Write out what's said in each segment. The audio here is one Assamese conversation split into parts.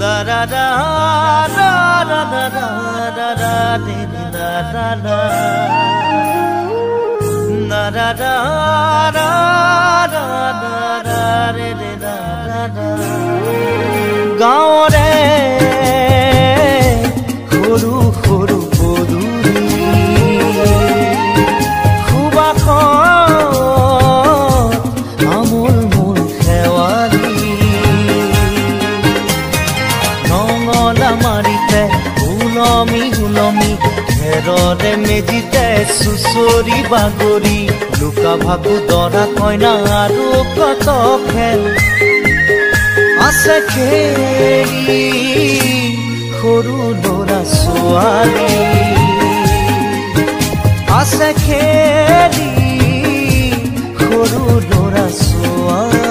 da da da da da da da da da da da da da da da da da da re re da da gaore khuru khuru poduri khuba amul mul khewali nongola marite ulomi ulomi ঘেৰতে মেজিতে সুচৰি বাগৰি লুকা ভাগু দৰা কইনা আৰু কত খেল আছে খেলি সৰু ল'ৰা ছোৱালী আছে খেলি সৰু ল'ৰা ছোৱালী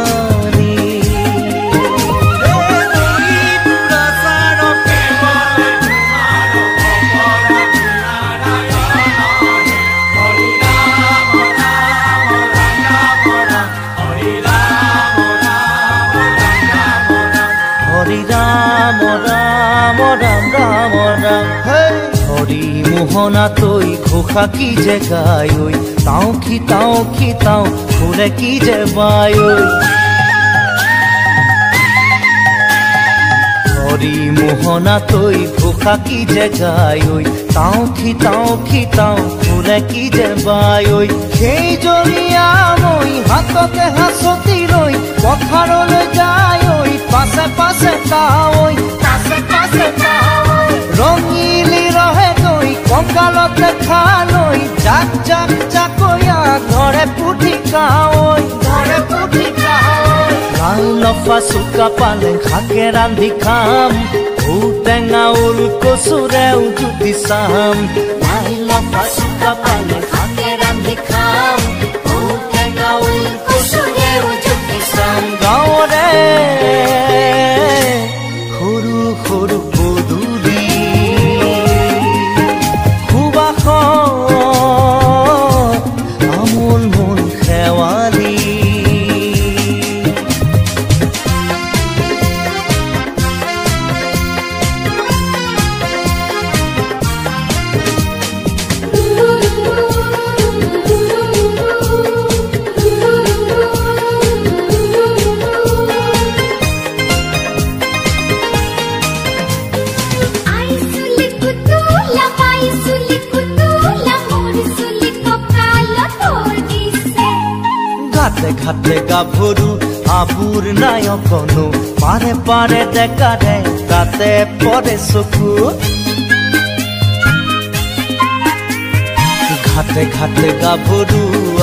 হরি মোহনা তৈ ঘোষা কি যে গায় তাও কি তাও ফুলে কি যে বায় হরি মোহনা তৈ ঘোষা কি যে গায় তাও কি তাও ফুলে কি যে বায় সেই জৰিয়া মই হাততে হাসতি ৰৈ পথাৰলৈ যায় পাছে পাছে তাই ৰঙিলি ৰহে গৈ কঁকালতে খালৈ জাক জাক জাকৈয়া ঘৰে পুঠি খাই লাও লফা চুকা পালেং শাকে ৰান্ধি খাম ঔটেঙা ওল কচুৰেও জুতি চাম লাও লফা চুকা পালেং শাকে ৰান্ধি খাম ঔটেঙা ওল কচুৰেও জুতি চাম গাঁৱৰে সৰু সৰু পদূলি আমুল মূল খেৱালি ঘাটে গাভৰু আবুৰ নাই অকনো পাৰে পাৰে ডেকাৰে তাতে পৰে চকু ঘাটে ঘাটে গাভৰু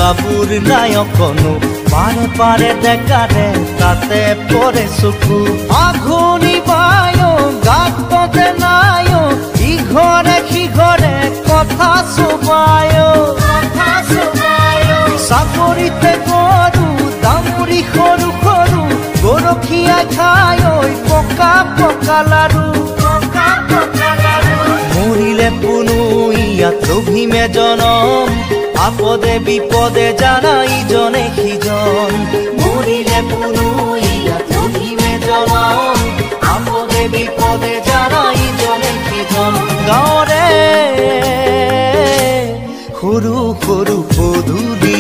আবুৰ নাই অকনো পাৰে পাৰে ডেকাৰে তাতে পৰে চকু আঘোনি বায় গাততে নাই ইঘৰে সিঘৰে কথা চবায় চাকৰিতে গৰু দামুৰি সৰু সৰু গৰখীয়া খাই পকা পকা লাৰু মৰিলে পুনু ইয়াত অভিমে জনম আপদে বিপদে জানা ইজনে সিজন মৰিলে পুনু ইয়াত অভিমে জনম আপদে বিপদে জানা ইজনে সিজন গাঁৱৰে সৰু সৰু পদূলি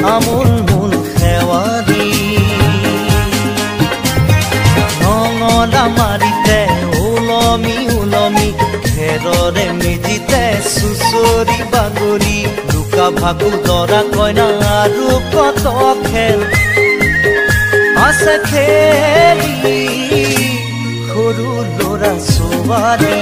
আমুল মূল খেৱালি নঙলা মাৰিতে ওলমি ওলমি ঘেৰৰে মেজিতে চুচৰি বাগৰি লুকা ভাগু দৰা কইনা আৰু কত খেল আছে খেলি সৰু ল'ৰা ছোৱালী